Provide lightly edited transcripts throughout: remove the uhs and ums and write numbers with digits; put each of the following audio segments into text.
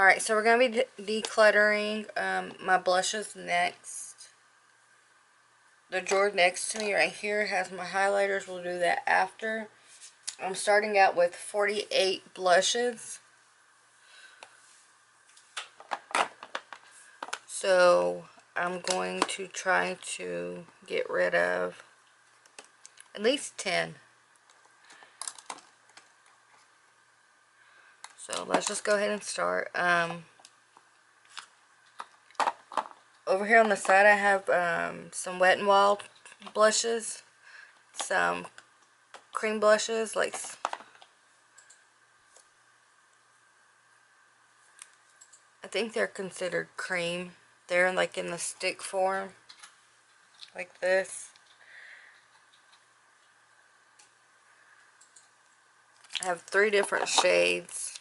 Alright, so we're going to be decluttering my blushes next. The drawer next to me right here has my highlighters. We'll do that after. I'm starting out with 48 blushes. So I'm going to try to get rid of at least 10. So let's just go ahead and start. Over here on the side I have some Wet n Wild blushes, some cream blushes, like I think they're considered cream. They're like in the stick form, like this. I have 3 different shades.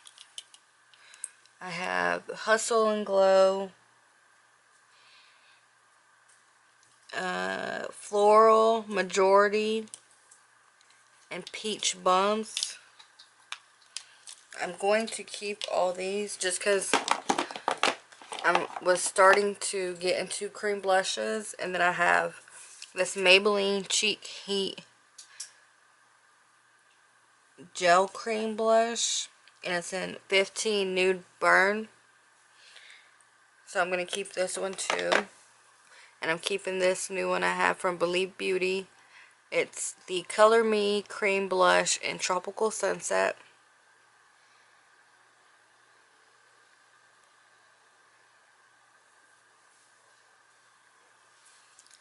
I have Hustle and Glow, Floral, Majority, and Peach Bums. I'm going to keep all these just because I was starting to get into cream blushes. And then I have this Maybelline Cheek Heat Gel Cream Blush, and it's in 15 Nude Burn. So I'm going to keep this one too. And I'm keeping this new one I have from Believe Beauty. It's the Color Me Cream Blush in Tropical Sunset.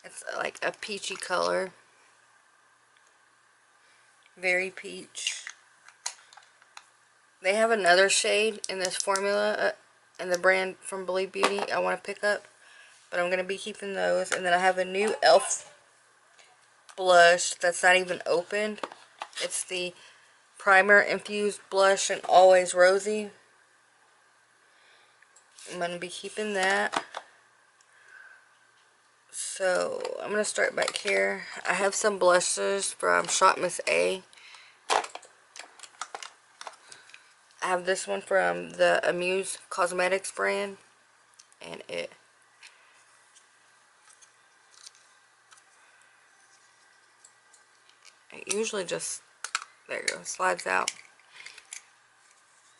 It's like a peachy color. Very peach. They have another shade in this formula in the brand from Believe Beauty I want to pick up. But I'm going to be keeping those. And then I have a new e.l.f. blush that's not even opened. It's the Primer Infused Blush in Always Rosy. I'm going to be keeping that. So I'm going to start back here. I have some blushes from Shop Miss A. I have this one from the Amuse Cosmetics brand. And it usually just, there you go, slides out.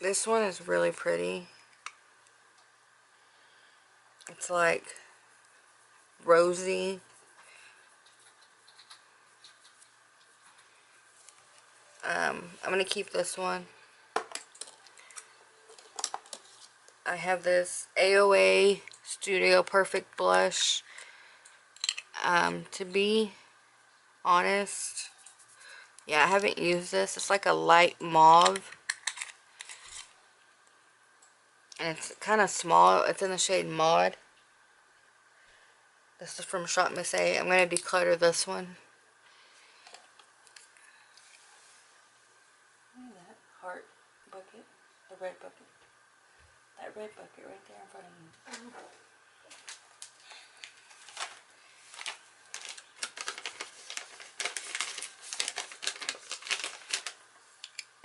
This one is really pretty. It's like rosy. I'm going to keep this one. I have this AOA Studio Perfect Blush. To be honest, yeah, I haven't used this. It's like a light mauve. And it's kind of small. It's in the shade Maud. This is from Shop Miss A. I'm going to declutter this one. Look at that heart bucket. The red bucket. That red bucket right there in front of you.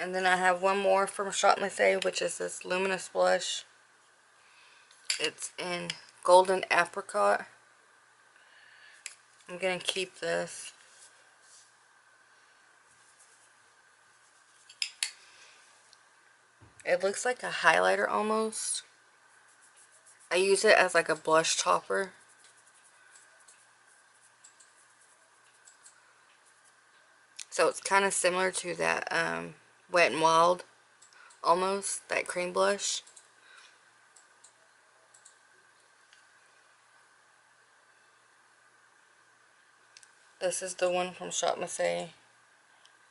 And then I have one more from Shop Miss A, which is this Luminous Blush. It's in Golden Apricot. I'm going to keep this. It looks like a highlighter almost. I use it as like a blush topper. So it's kind of similar to that Wet n Wild, almost, that cream blush. This is the one from Shop Miss A.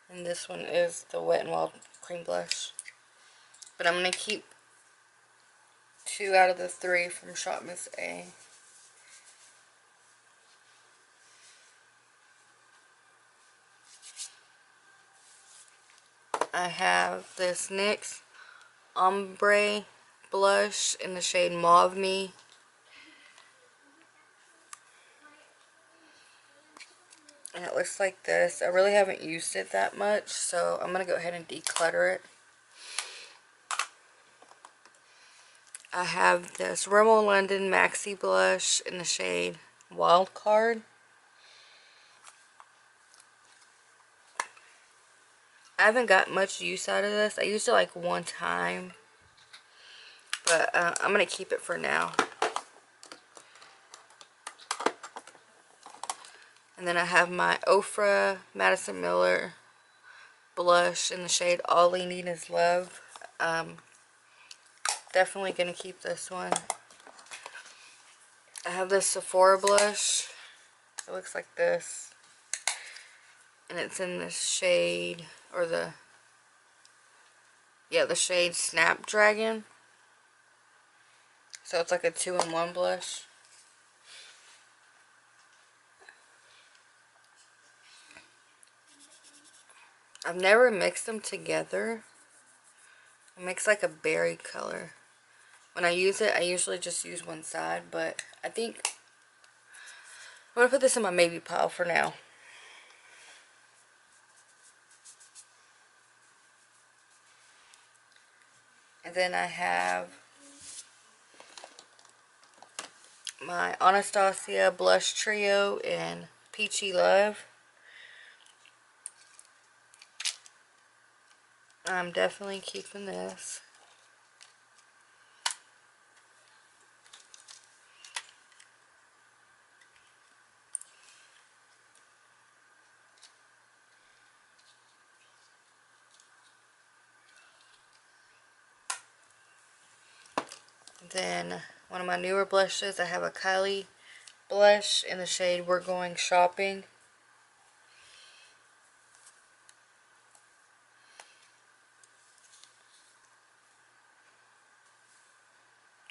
And this one is the Wet n Wild cream blush. But I'm going to keep 2 out of the 3 from Shop Miss A. I have this NYX Ombre blush in the shade Mauve Me. And it looks like this. I really haven't used it that much, so I'm going to go ahead and declutter it. I have this Rimmel London Maxi Blush in the shade Wild Card. I haven't got much use out of this. I used it like one time, but I'm going to keep it for now. And then I have my Ofra Madison Miller blush in the shade All We Need Is Love. Definitely going to keep this one. I have this Sephora blush. It looks like this. And it's in this shade, or the shade Snapdragon. So it's like a 2-in-1 blush. I've never mixed them together. It makes like a berry color. When I use it, I usually just use one side, but I think I'm going to put this in my maybe pile for now. And then I have my Anastasia Blush Trio in Peachy Love. I'm definitely keeping this. Then one of my newer blushes, I have a Kylie blush in the shade We're Going Shopping.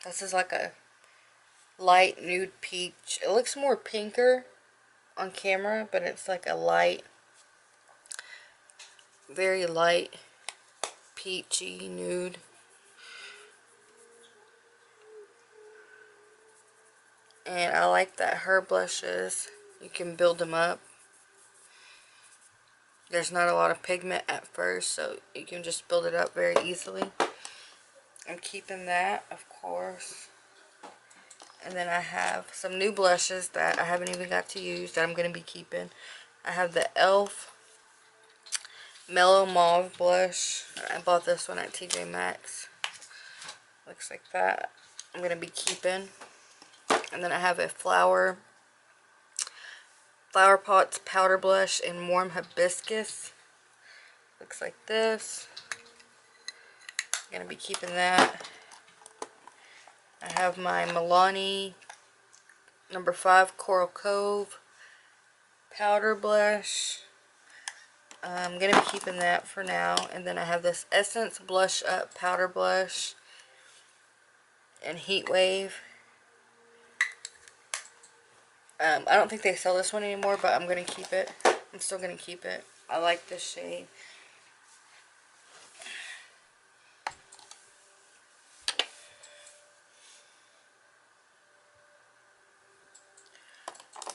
This is like a light nude peach. It looks more pinker on camera, but it's like a light, very light peachy nude. And I like that her blushes, you can build them up. There's not a lot of pigment at first, so you can just build it up very easily. I'm keeping that, of course. And then I have some new blushes that I haven't even got to use that I'm going to be keeping. I have the e.l.f. Mellow Mauve blush. I bought this one at TJ Maxx. Looks like that. I'm going to be keeping. And then I have a Flower Pots powder blush in Warm Hibiscus. Looks like this. I'm going to be keeping that. I have my Milani number 5 Coral Cove powder blush. I'm going to be keeping that for now. And then I have this Essence Blush Up powder blush in Heat Wave. I don't think they sell this one anymore, but I'm going to keep it. I'm still going to keep it. I like this shade.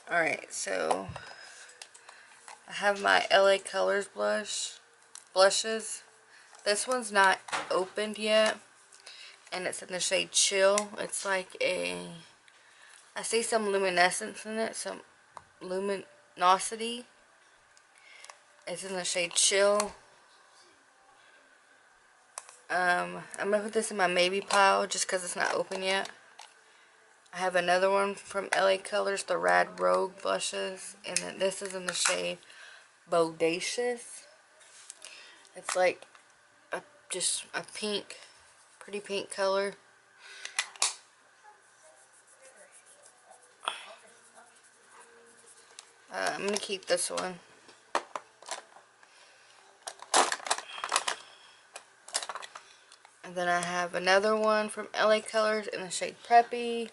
Alright, so I have my LA Colors blushes. This one's not opened yet, and it's in the shade Chill. It's like I see some luminescence in it, some luminosity. It's in the shade Chill. I'm going to put this in my maybe pile just because it's not open yet. I have another one from LA Colors, the Rad Rogue blushes, and then this is in the shade Bodacious. It's like just a pink, pretty pink color. I'm going to keep this one. And then I have another one from LA Colors in the shade Preppy.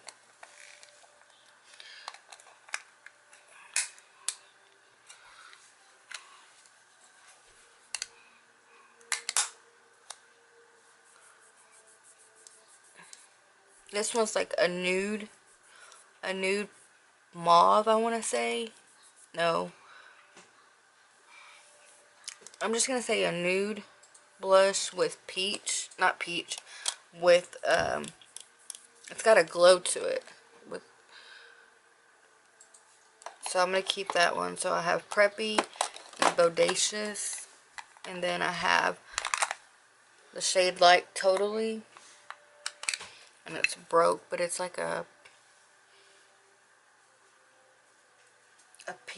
This one's like a nude mauve, I want to say. No. I'm just going to say a nude blush with peach, not peach, with It's got a glow to it. So I'm going to keep that one. So I have Preppy and Bodacious. And then I have the shade Light Totally. And it's broke, but it's like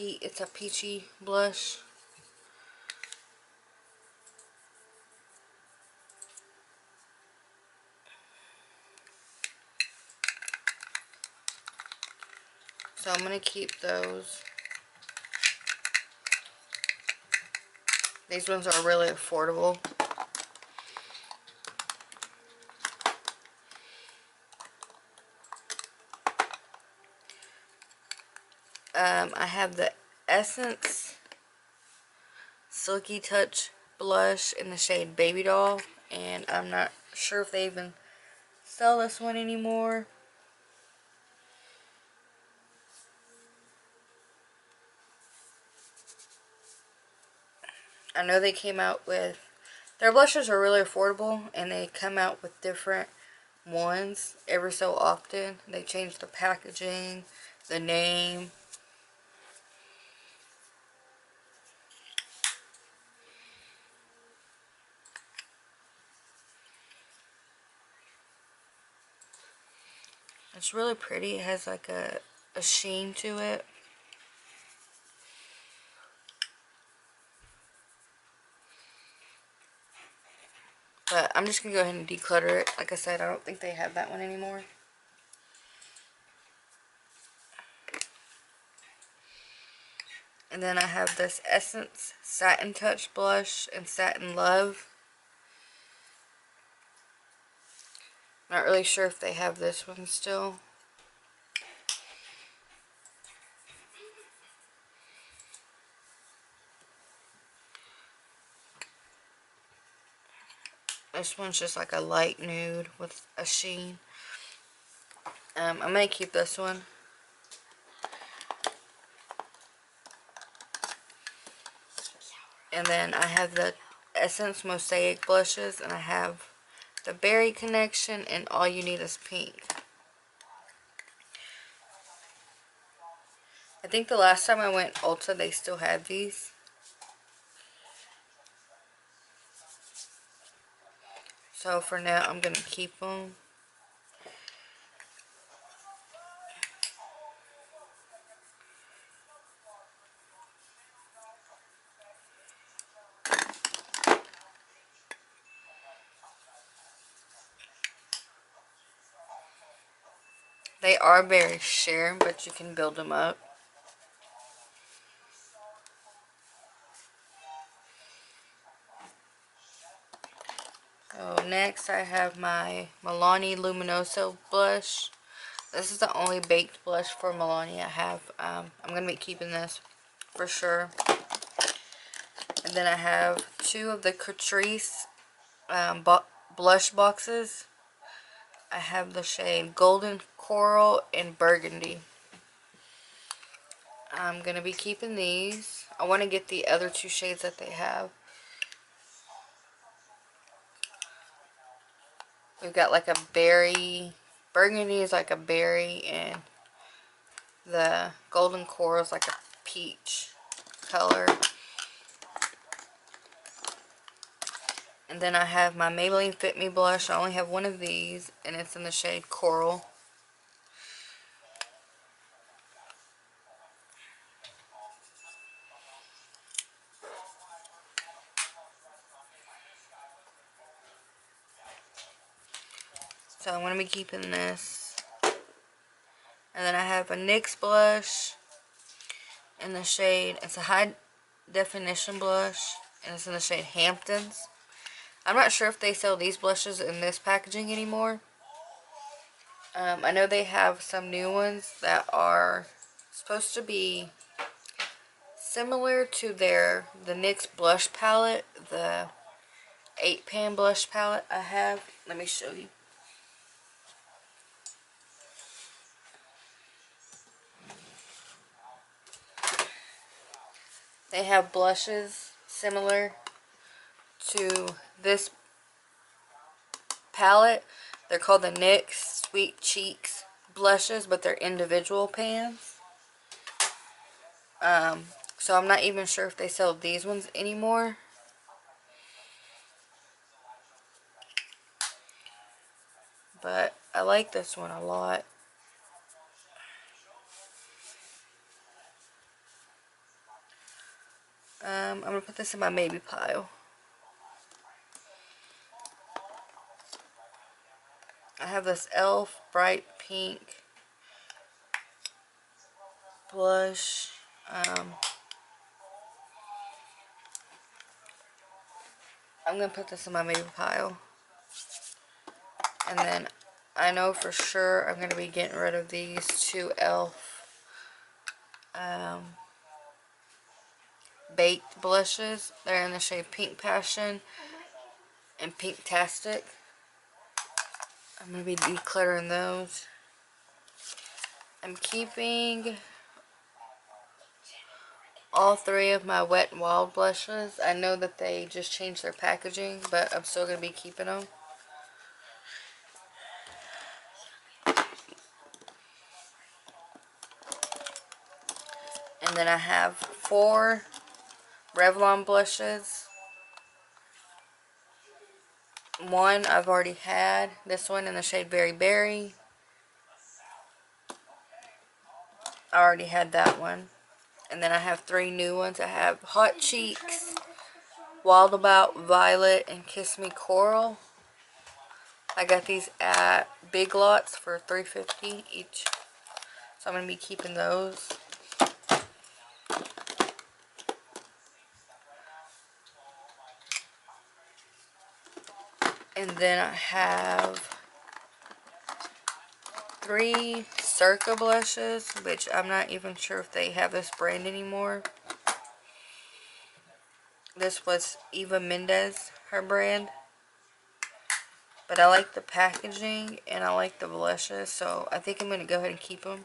it's a peachy blush. So I'm going to keep those. These ones are really affordable. I have the Essence Silky Touch blush in the shade Baby Doll. And I'm not sure if they even sell this one anymore. I know they came out with, their blushes are really affordable, and they come out with different ones every so often. They change the packaging, the name. It's really pretty. It has like a sheen to it. But I'm just going to go ahead and declutter it. Like I said, I don't think they have that one anymore. And then I have this Essence Satin Touch blush and Satin Love. Not really sure if they have this one still. This one's just like a light nude with a sheen. I'm going to keep this one. And then I have the Essence Mosaic blushes, and I have the Berry Connection and All You Need Is Pink. I think the last time I went Ulta, they still had these. So for now, I'm going to keep them. They are very sheer, but you can build them up. So next I have my Milani Luminoso blush. This is the only baked blush for Milani I have. I'm going to be keeping this for sure. And then I have two of the Catrice blush boxes. I have the shade Golden Coral and Burgundy. I'm going to be keeping these. I want to get the other two shades that they have. We've got like a berry. Burgundy is like a berry, and the Golden Coral is like a peach color. And then I have my Maybelline Fit Me blush. I only have one of these, and it's in the shade Coral. So I'm going to be keeping this. And then I have a NYX blush in the shade, it's a high definition blush, and it's in the shade Hamptons. I'm not sure if they sell these blushes in this packaging anymore. I know they have some new ones that are supposed to be similar to the NYX blush palette, the 8-pan blush palette I have. Let me show you. They have blushes similar to this palette They're called the NYX Sweet Cheeks blushes, but they're individual pans. So I'm not even sure if they sell these ones anymore. But I like this one a lot. I'm going to put this in my maybe pile. I have this e.l.f. Bright Pink blush. I'm going to put this in my maybe pile. And then I know for sure I'm going to be getting rid of these two e.l.f. Baked blushes. They're in the shade Pink Passion and Pink Tastic. I'm going to be decluttering those. I'm keeping all three of my Wet n Wild blushes. I know that they just changed their packaging, but I'm still going to be keeping them. And then I have 4 Revlon blushes. One I've already had. This one in the shade Berry Berry. I already had that one. And then I have 3 new ones. I have Hot Cheeks, Wild About Violet, and Kiss Me Coral. I got these at Big Lots for $3.50 each. So I'm going to be keeping those. And then I have 3 Circa blushes, which I'm not even sure if they have this brand anymore. This was Eva Mendes, her brand. But I like the packaging and I like the blushes, so I think I'm going to go ahead and keep them,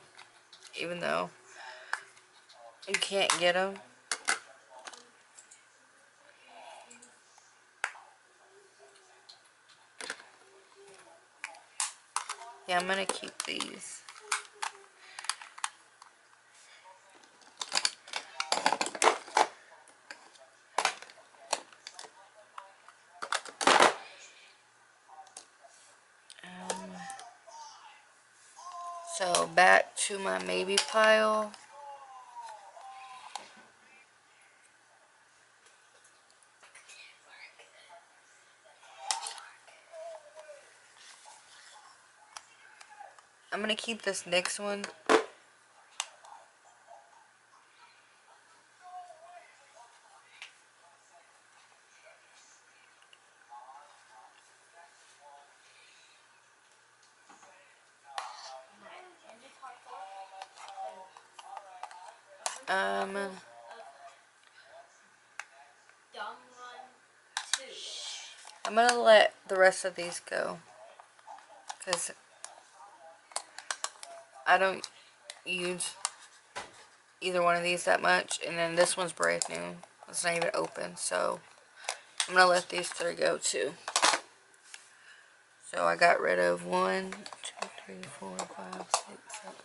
even though you can't get them. Yeah, I'm going to keep these. So back to my maybe pile. I'm going to keep this next one. I'm going to let the rest of these go, because I don't use either one of these that much. And then this one's brand new. It's not even open, so I'm going to let these 3 go too. So I got rid of 1, 2, 3, 4, 5, 6, 7.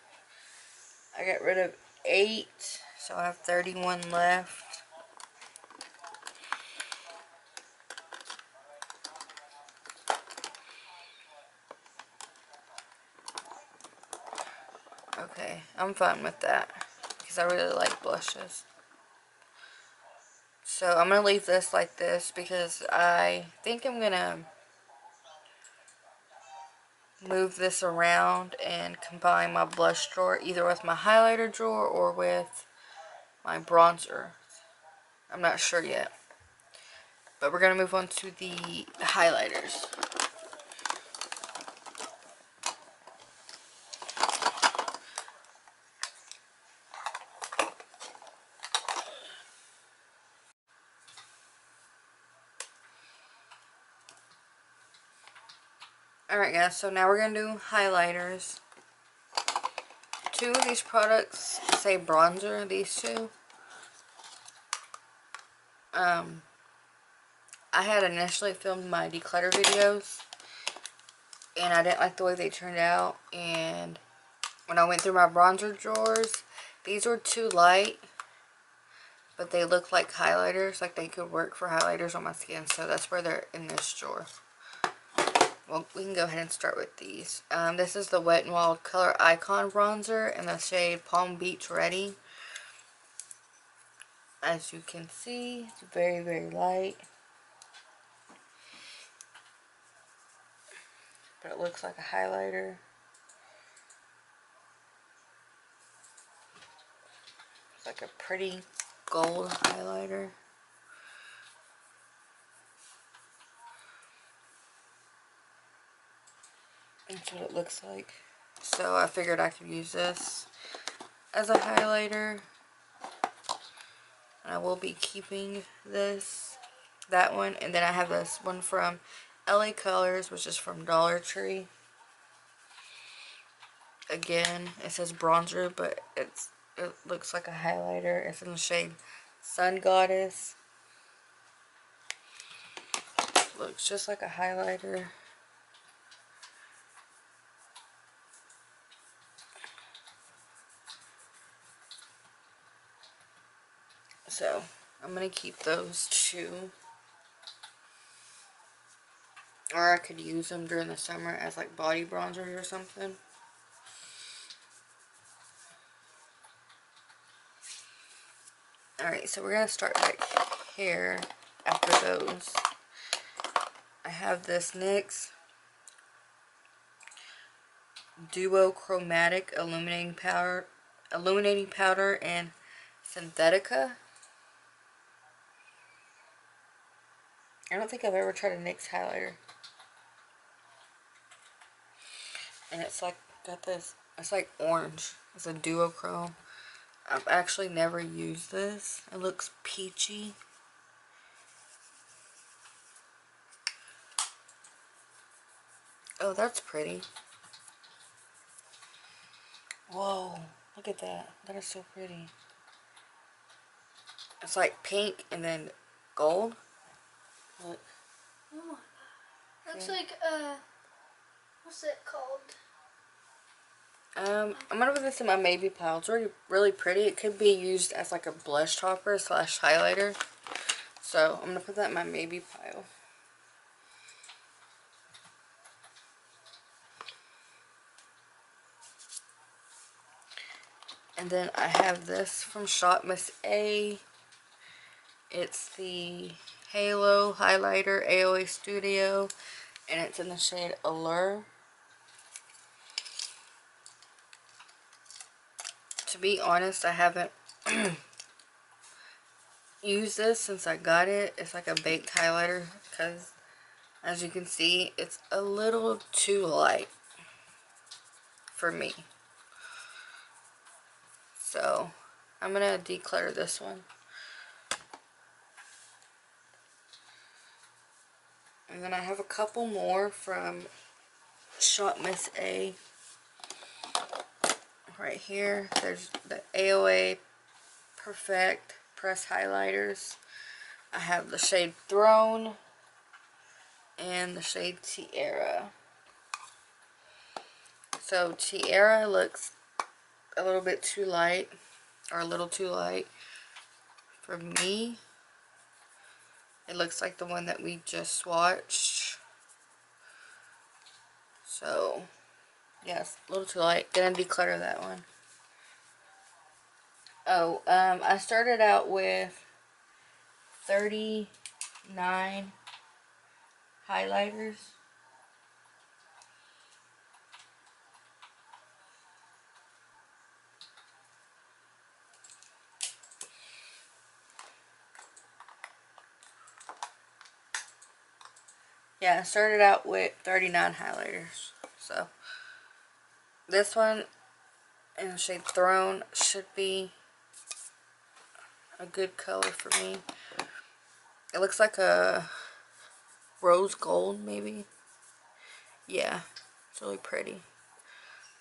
I got rid of 8, so I have 31 left. Okay, I'm fine with that because I really like blushes. So I'm going to leave this like this because I think I'm going to move this around and combine my blush drawer either with my highlighter drawer or with my bronzer. I'm not sure yet. But we're going to move on to the highlighters. Alright guys, so now we're going to do highlighters. 2 of these products say bronzer, these 2. I had initially filmed my declutter videos and I didn't like the way they turned out. And when I went through my bronzer drawers, these were too light, but they look like highlighters, like they could work for highlighters on my skin, so that's where they're in this drawer. Well, we can go ahead and start with these. This is the Wet n Wild Color Icon Bronzer in the shade Palm Beach Ready. As you can see, it's very, very light. But it looks like a highlighter. It's like a pretty gold highlighter. That's what it looks like. So I figured I could use this as a highlighter. And I will be keeping that one. And then I have this one from LA Colors, which is from Dollar Tree. Again, it says bronzer, but it looks like a highlighter. It's in the shade Sun Goddess. Looks just like a highlighter. So I'm going to keep those two. Or I could use them during the summer as like body bronzers or something. Alright, so we're going to start back here after those. I have this NYX Duo Chromatic Illuminating Powder and Synthetica. I don't think I've ever tried a NYX highlighter. And it's like, got this, it's like orange. It's a duochrome. I've actually never used this. It looks peachy. Oh, that's pretty. Whoa, look at that. That is so pretty. It's like pink and then gold. Look. Oh, looks like, what's it called? I'm gonna put this in my maybe pile. It's really, really pretty. It could be used as like a blush topper / highlighter. So I'm gonna put that in my maybe pile. And then I have this from Shop Miss A. It's the Halo Highlighter AOA Studio. And it's in the shade Allure. To be honest, I haven't used this since I got it. It's like a baked highlighter because, as you can see, it's a little too light for me. So I'm gonna declutter this one. And then I have a couple more from Shop Miss A. Right here, there's the AOA Perfect Press Highlighters. I have the shade Throne and the shade Tiara. So Tiara looks a little bit too light, or a little too light for me. It looks like the one that we just swatched. So yes, a little too light. Gonna declutter that one. Oh, I started out with 39 highlighters. Yeah, I started out with 39 highlighters. So this one in the shade Throne should be a good color for me. It looks like a rose gold, maybe. Yeah, it's really pretty.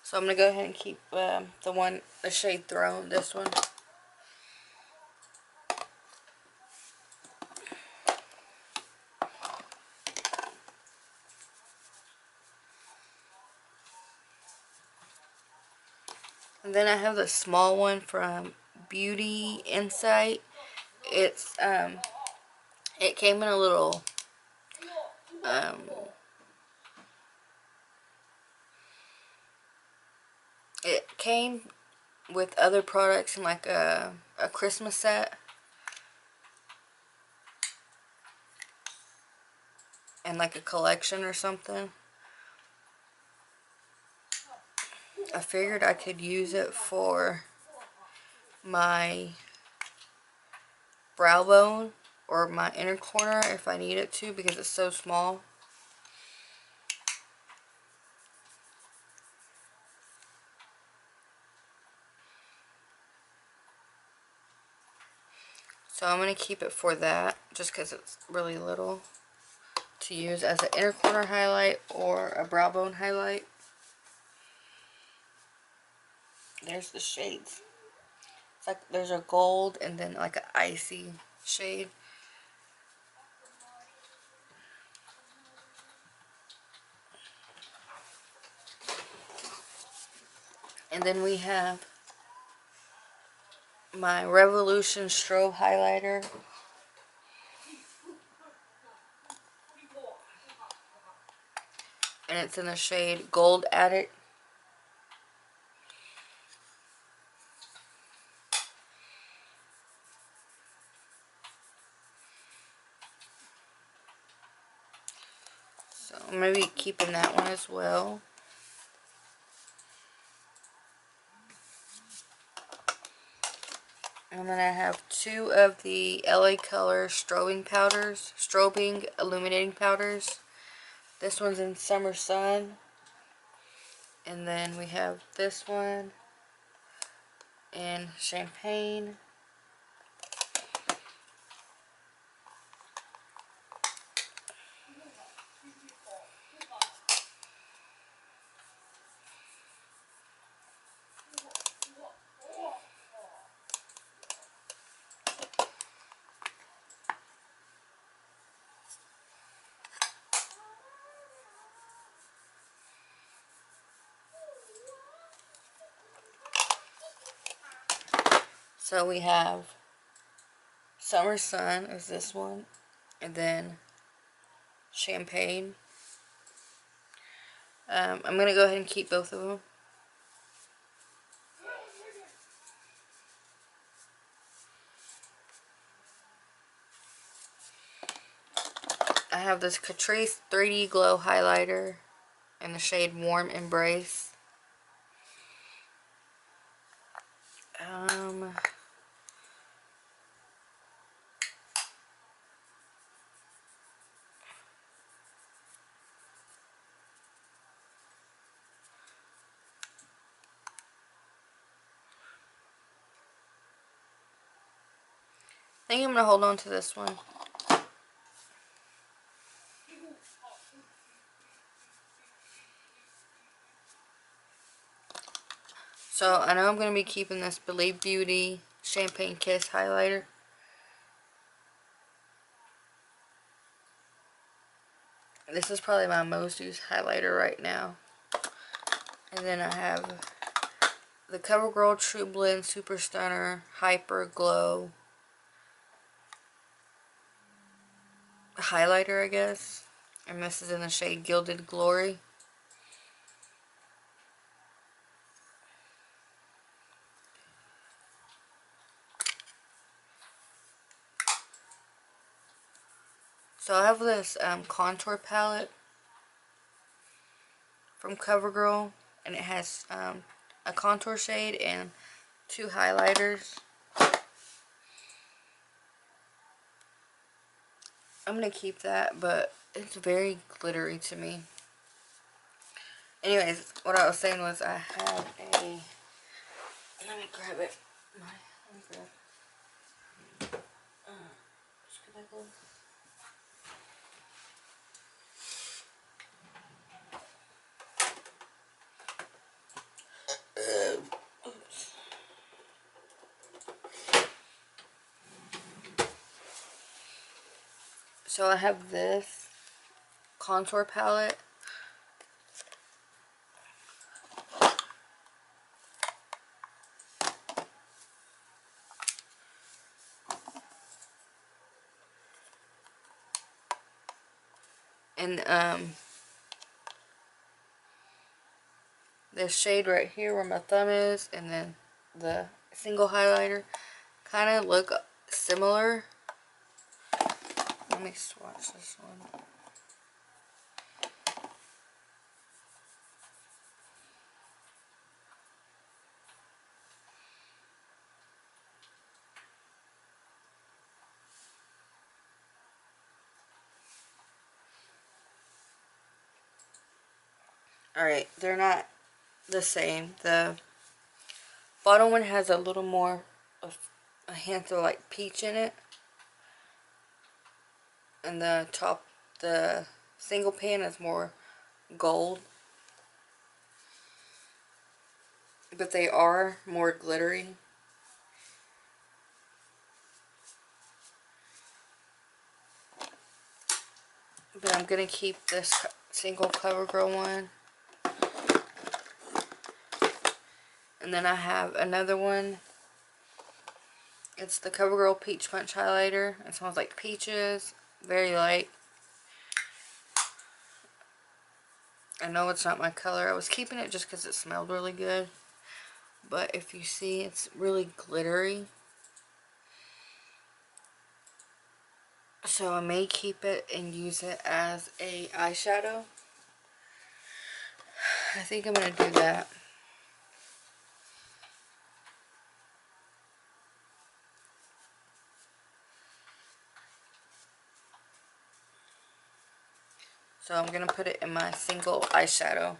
So I'm gonna go ahead and keep the shade Throne, this one. And then I have the small one from Beauty Insight. It's it came in a little it came with other products in like a Christmas set. And like a collection or something. I figured I could use it for my brow bone or my inner corner if I need it to, because it's so small. So I'm going to keep it for that, just because it's really little, to use as an inner corner highlight or a brow bone highlight. There's the shades. It's like there's a gold and then like an icy shade. And then we have my Revolution Strobe highlighter. And it's in the shade Gold Addict. So I'm going to be keeping that one as well. And then I have 2 of the LA Color strobing illuminating powders. This one's in Summer Sun. And then we have this one in Champagne. So we have Summer Sun is this one. And then Champagne. I'm going to go ahead and keep both of them. I have this Catrice 3D Glow highlighter in the shade Warm Embrace. I think I'm going to hold on to this one. So I know I'm going to be keeping this Believe Beauty Champagne Kiss highlighter. This is probably my most used highlighter right now. And then I have the CoverGirl True Blend Super Stunner Hyper Glow highlighter, I guess. And this is in the shade Gilded Glory. So I have this contour palette from CoverGirl, and it has a contour shade and 2 highlighters. I'm going to keep that, but it's very glittery to me. Anyways, what I was saying was I have a... Let me grab it. Let me grab... Should I go? Oops. So I have this contour palette. And this shade right here where my thumb is, and then the single highlighter kind of look similar. Let me swatch this one. Alright, they're not the same. The bottom one has a little more of a hint of like peach in it. And the top, the single pan is more gold. But they are more glittery. But I'm going to keep this single CoverGirl one. And then I have another one. It's the CoverGirl Peach Punch Highlighter. It smells like peaches. Very light. I know it's not my color. I was keeping it just because it smelled really good. But if you see, it's really glittery. So I may keep it and use it as a eyeshadow. I think I'm going to do that. So I'm going to put it in my single eyeshadow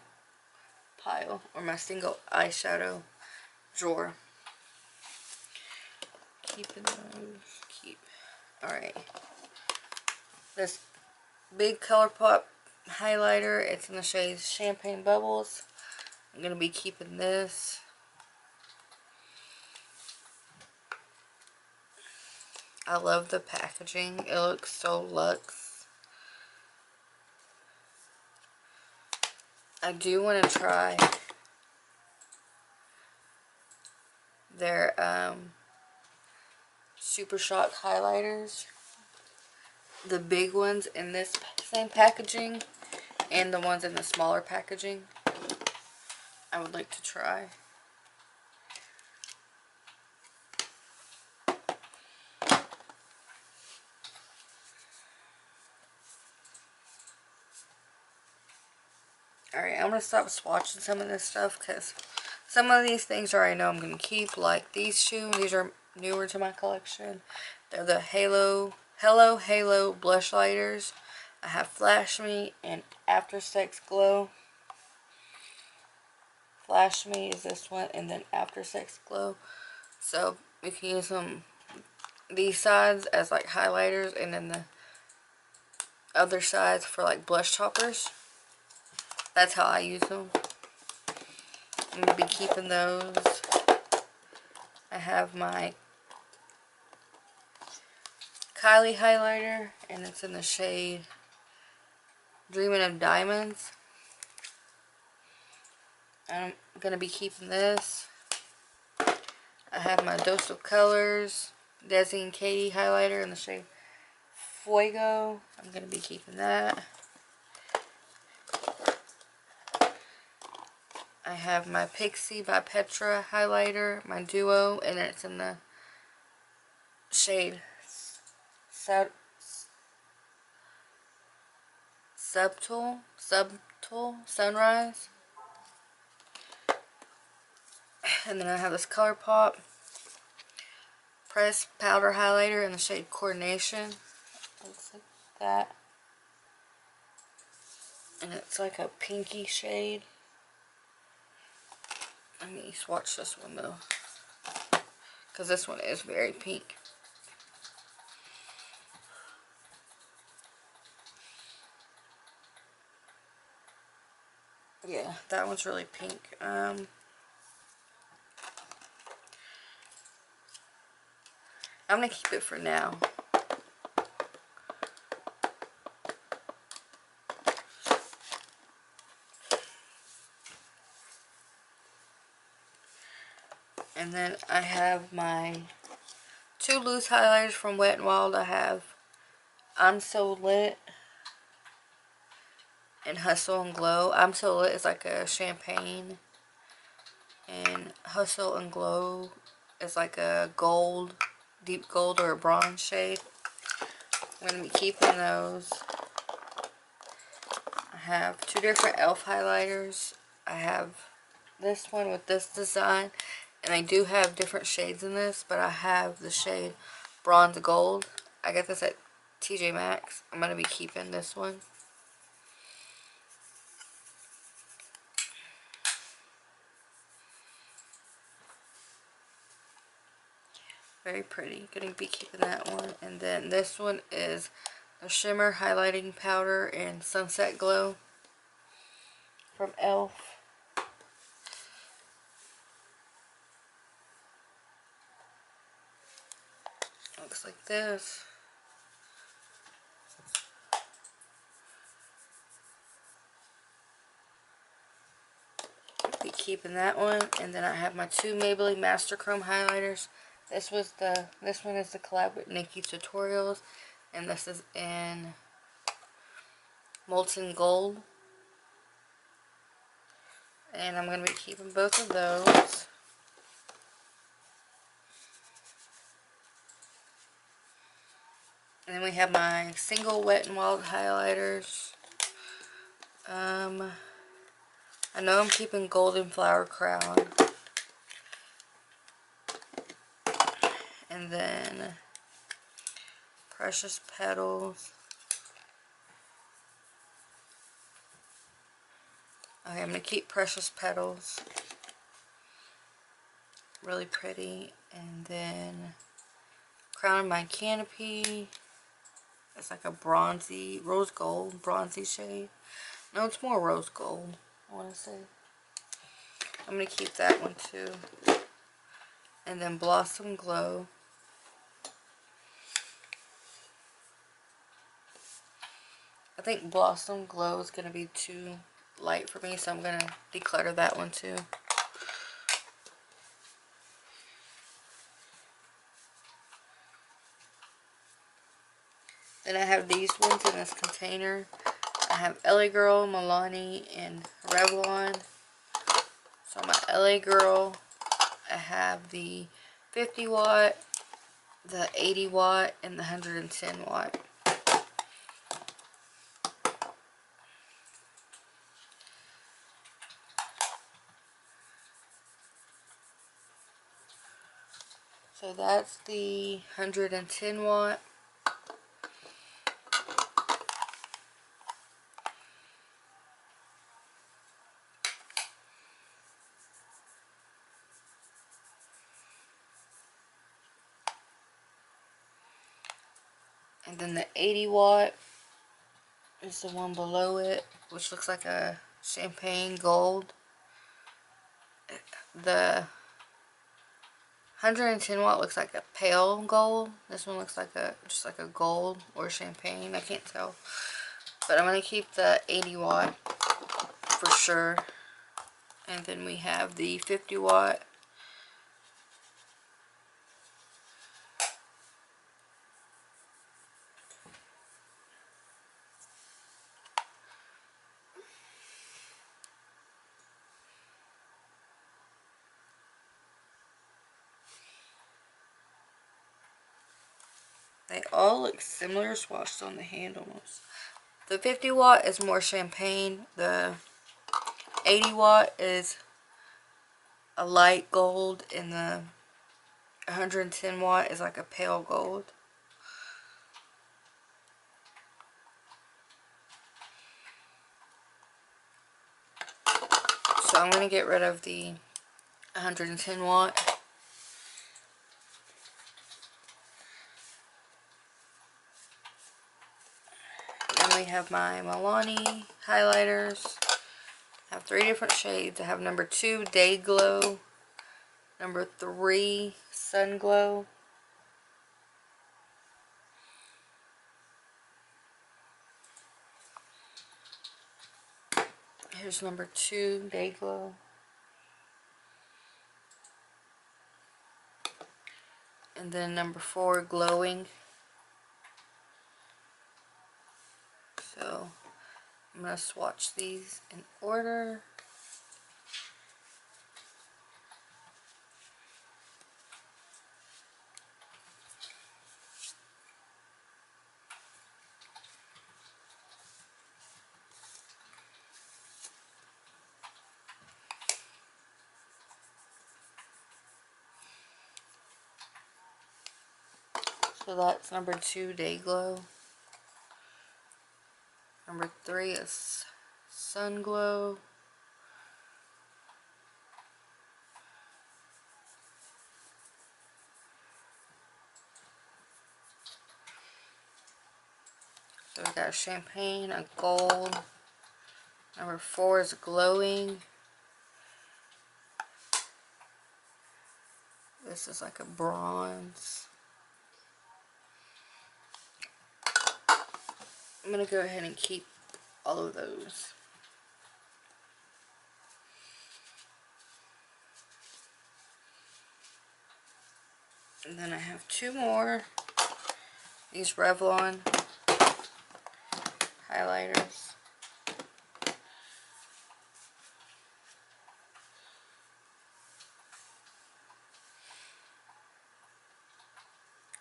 pile, or my single eyeshadow drawer. Keeping those. Keep. Alright. This big ColourPop highlighter. It's in the shade Champagne Bubbles. I'm going to be keeping this. I love the packaging. It looks so luxe. I do want to try their Super Shock highlighters. The big ones in this same packaging and the ones in the smaller packaging. I would like to try. Alright, I'm going to stop swatching some of this stuff because some of these things I already know I'm going to keep. Like these two. These are newer to my collection. They're the Hello Halo Blush Lighters. I have Flash Me and After Sex Glow. Flash Me is this one, and then After Sex Glow. So you can use them, these sides as like highlighters, and then the other sides for like blush toppers. That's how I use them. I'm going to be keeping those. I have my Kylie highlighter, and it's in the shade Dreaming of Diamonds. I'm going to be keeping this. I have my Dose of Colors Desi and Katie highlighter in the shade Fuego. I'm going to be keeping that. I have my Pixie by Petra highlighter, my Duo, and it's in the shade Subtle Sunrise. And then I have this ColourPop Pressed Powder Highlighter in the shade Coordination. Looks like that. And it's like a pinky shade. Let me swatch this one though, because this one is very pink. Yeah, that one's really pink. I'm going to keep it for now. And then I have my two loose highlighters from Wet n Wild. I have I'm So Lit and Hustle and Glow. I'm So Lit is like a champagne, and Hustle and Glow is like a gold, deep gold or a bronze shade. I'm going to be keeping those. I have two different e.l.f. highlighters. I have this one with this design, and I do have different shades in this, but I have the shade Bronze Gold. I got this at TJ Maxx. I'm going to be keeping this one. Very pretty. Going to be keeping that one. And then this one is the Shimmer Highlighting Powder in Sunset Glow from e.l.f. Looks like this. Be keeping that one. And then I have my two Maybelline Master Chrome highlighters. This one is the collab with Nikki Tutorials, and this is in Molten Gold. And I'm going to be keeping both of those. And then we have my single Wet n Wild highlighters. I know I'm keeping Golden Flower Crown. And then Precious Petals. Okay, I'm going to keep Precious Petals. Really pretty. And then Crown My Canopy. It's like a bronzy, rose gold, bronzy shade. No, it's more rose gold, I want to say. I'm going to keep that one too. And then Blossom Glow. I think Blossom Glow is going to be too light for me, so I'm going to declutter that one too. Then I have these ones in this container. I have LA Girl, Milani, and Revlon. So my LA Girl, I have the 50 watt, the 80 watt, and the 110 watt. So that's the 110 watt. And then the 80 watt is the one below it, which looks like a champagne gold. The 110 watt looks like a pale gold. This one looks like just like a gold or champagne. I can't tell. But I'm going to keep the 80 watt for sure. And then we have the 50 watt. They all look similar swatched on the handles. The 50 watt is more champagne. The 80 watt is a light gold, and the 110 watt is like a pale gold. So I'm going to get rid of the 110 watt. Then we have my Milani highlighters. I have 3 different shades. I have number 2, Day Glow. Number 3, Sun Glow. Here's number 2, Day Glow. And then number 4, Glowing. So I'm going to swatch these in order. So that's number 2, Day Glow. Number 3 is Sun Glow. So we got a champagne, a gold. Number 4 is glowing. This is like a bronze. I'm going to go ahead and keep all of those. And then I have 2 more. These Revlon highlighters.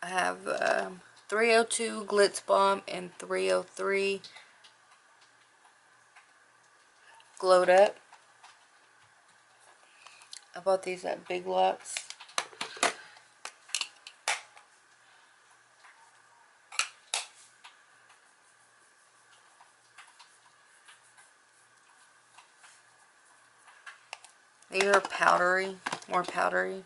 I have 302 Glitz Balm and 303 Glowed Up. I bought these at Big Lots. These are powdery, more powdery.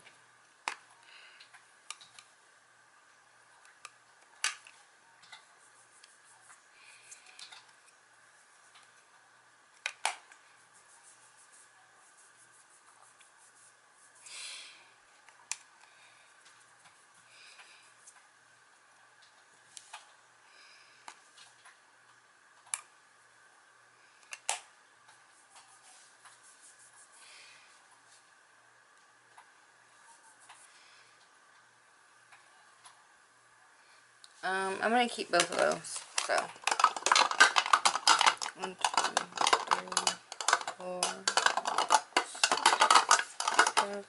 I'm going to keep both of those. So, 1, 2, 3, 4, 5, 6, 7,